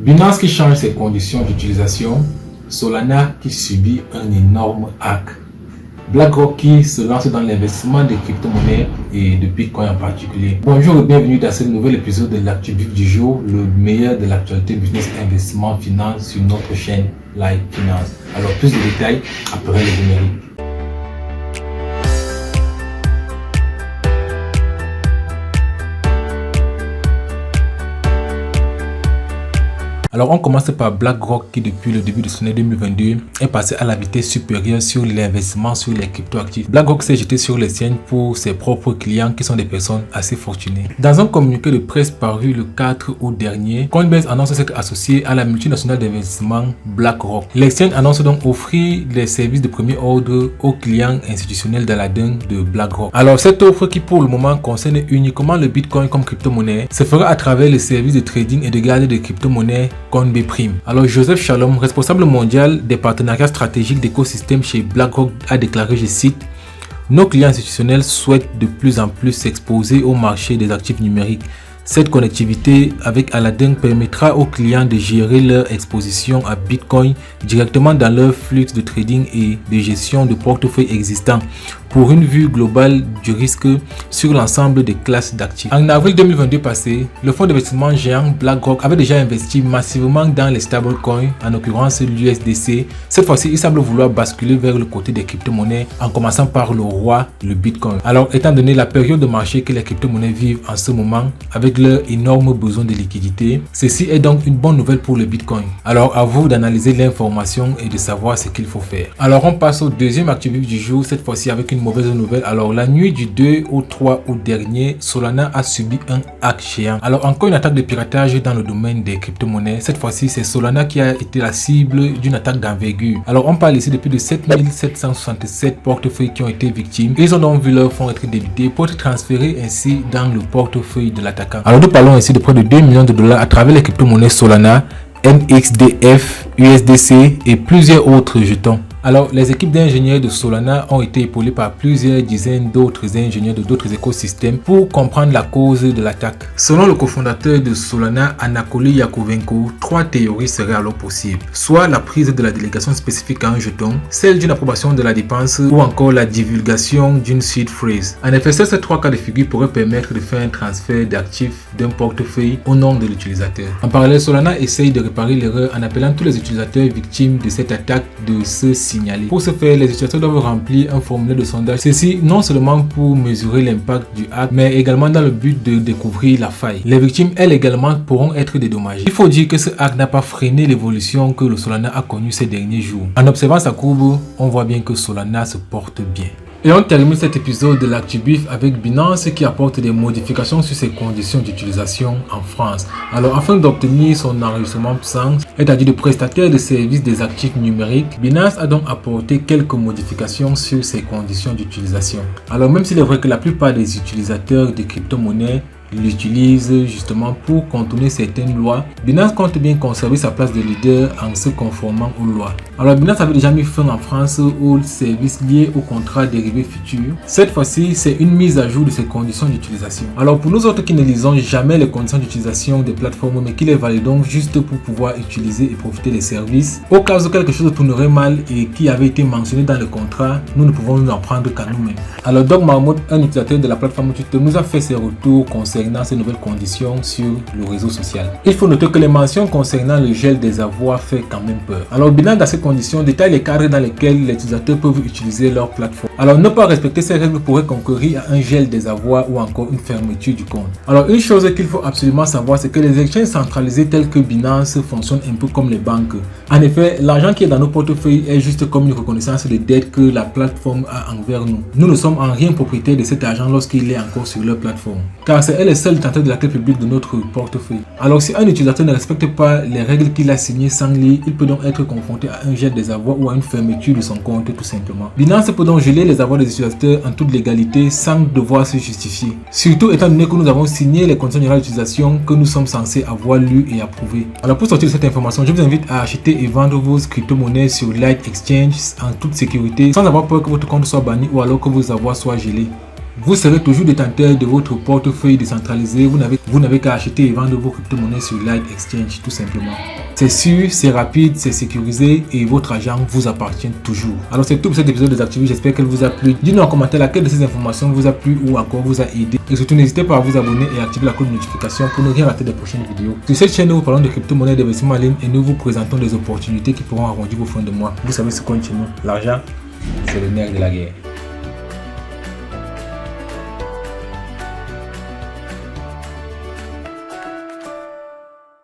Binance qui change ses conditions d'utilisation, Solana qui subit un énorme hack, BlackRock qui se lance dans l'investissement des crypto-monnaies et de Bitcoin en particulier. Bonjour et bienvenue dans ce nouvel épisode de l'actu vif du jour, le meilleur de l'actualité business, investissement, finance sur notre chaîne Live Finance. Alors plus de détails après le générique. Alors on commence par BlackRock qui depuis le début de son année 2022 est passé à la vitesse supérieure sur l'investissement sur les cryptoactifs. BlackRock s'est jeté sur les sièges pour ses propres clients qui sont des personnes assez fortunées. Dans un communiqué de presse paru le 4 août dernier, Coinbase annonce s'être associé à la multinationale d'investissement BlackRock. L'exchange annonce donc offrir les services de premier ordre aux clients institutionnels d'Aladdin de BlackRock. Alors cette offre qui pour le moment concerne uniquement le Bitcoin comme crypto-monnaie se fera à travers les services de trading et de garde de crypto-monnaies Coinbase Prime. Alors Joseph Shalom, responsable mondial des partenariats stratégiques d'écosystème chez BlackRock, a déclaré, je cite, « Nos clients institutionnels souhaitent de plus en plus s'exposer au marché des actifs numériques. Cette connectivité avec Aladdin permettra aux clients de gérer leur exposition à Bitcoin directement dans leur flux de trading et de gestion de portefeuille existants pour une vue globale du risque sur l'ensemble des classes d'actifs. » En avril 2022 passé, le fonds d'investissement géant BlackRock avait déjà investi massivement dans les stablecoins, en l'occurrence l'USDC. Cette fois-ci, il semble vouloir basculer vers le côté des crypto-monnaies en commençant par le roi, le Bitcoin. Alors, étant donné la période de marché que les crypto-monnaies vivent en ce moment, avec leur énorme besoin de liquidité, ceci est donc une bonne nouvelle pour le Bitcoin. Alors, à vous d'analyser l'information et de savoir ce qu'il faut faire. Alors, on passe au deuxième activité du jour, cette fois-ci avec une mauvaise nouvelle. Alors la nuit du 2 au 3 août dernier, Solana a subi un hack géant. Alors encore une attaque de piratage dans le domaine des crypto-monnaies. Cette fois-ci, c'est Solana qui a été la cible d'une attaque d'envergure. Alors on parle ici de plus de 7767 portefeuilles qui ont été victimes. Ils ont donc vu leur fonds être débités pour être transférés ainsi dans le portefeuille de l'attaquant. Alors nous parlons ici de près de 2 millions de dollars à travers les crypto-monnaies Solana, MXDF, USDC et plusieurs autres jetons. Alors, les équipes d'ingénieurs de Solana ont été épaulées par plusieurs dizaines d'autres ingénieurs de d'autres écosystèmes pour comprendre la cause de l'attaque. Selon le cofondateur de Solana, Anatoly Yakovenko, 3 théories seraient alors possibles. Soit la prise de la délégation spécifique à un jeton, celle d'une approbation de la dépense ou encore la divulgation d'une seed phrase. En effet, ces 3 cas de figure pourraient permettre de faire un transfert d'actifs d'un portefeuille au nom de l'utilisateur. En parallèle, Solana essaye de réparer l'erreur en appelant tous les utilisateurs victimes de cette attaque de se signaler. Pour ce faire, les utilisateurs doivent remplir un formulaire de sondage. Ceci non seulement pour mesurer l'impact du hack, mais également dans le but de découvrir la faille. Les victimes, elles également, pourront être dédommagées. Il faut dire que ce hack n'a pas freiné l'évolution que le Solana a connue ces derniers jours. En observant sa courbe, on voit bien que Solana se porte bien. Et on termine cet épisode de l'ActuBif avec Binance qui apporte des modifications sur ses conditions d'utilisation en France. Alors afin d'obtenir son enregistrement PSAN, c'est-à-dire de prestataire de services des actifs numériques, Binance a donc apporté quelques modifications sur ses conditions d'utilisation. Alors même s'il est vrai que la plupart des utilisateurs de crypto-monnaies l'utilise justement pour contourner certaines lois, Binance compte bien conserver sa place de leader en se conformant aux lois. Alors Binance avait déjà mis fin en France aux services liés aux contrats dérivés futurs. Cette fois-ci, c'est une mise à jour de ces conditions d'utilisation. Alors pour nous autres qui ne lisons jamais les conditions d'utilisation des plateformes mais qui les validons juste pour pouvoir utiliser et profiter des services, au cas où quelque chose tournerait mal et qui avait été mentionné dans le contrat, nous ne pouvons nous en prendre qu'à nous-mêmes. Alors Doc Marmot, un utilisateur de la plateforme Twitter, nous a fait ses retours concernant ces nouvelles conditions sur le réseau social. Il faut noter que les mentions concernant le gel des avoirs fait quand même peur. Alors Binance dans ces conditions détaille les cadres dans lesquels les utilisateurs peuvent utiliser leur plateforme. Alors ne pas respecter ces règles pourrait concourir à un gel des avoirs ou encore une fermeture du compte. Alors une chose qu'il faut absolument savoir, c'est que les exchanges centralisés tels que Binance fonctionnent un peu comme les banques. En effet, l'argent qui est dans nos portefeuilles est juste comme une reconnaissance de dette que la plateforme a envers nous. Nous ne sommes en rien propriétaires de cet argent lorsqu'il est encore sur leur plateforme, car c'est elle les seuls détenteurs de la clé publique de notre portefeuille. Alors si un utilisateur ne respecte pas les règles qu'il a signées sans lire, il peut donc être confronté à un gel des avoirs ou à une fermeture de son compte tout simplement. Binance peut donc geler les avoirs des utilisateurs en toute légalité sans devoir se justifier. Surtout étant donné que nous avons signé les conditions générales d'utilisation que nous sommes censés avoir lues et approuvées. Alors pour sortir de cette information, je vous invite à acheter et vendre vos crypto-monnaies sur Light Exchange en toute sécurité sans avoir peur que votre compte soit banni ou alors que vos avoirs soient gelés. Vous serez toujours détenteur de votre portefeuille décentralisé. Vous n'avez qu'à acheter et vendre vos crypto-monnaies sur Light Exchange tout simplement. C'est sûr, c'est rapide, c'est sécurisé et votre argent vous appartient toujours. Alors c'est tout pour cet épisode des Activis. J'espère qu'elle vous a plu. Dites-nous en commentaire laquelle de ces informations vous a plu ou encore vous a aidé. Et surtout n'hésitez pas à vous abonner et activer la cloche de notification pour ne rien rater des prochaines vidéos. Sur cette chaîne, nous vous parlons de crypto-monnaies, d'investissement en ligne et nous vous présentons des opportunités qui pourront arrondir vos fins de mois. Vous savez ce qu'on dit chez nous. L'argent, c'est le nerf de la guerre.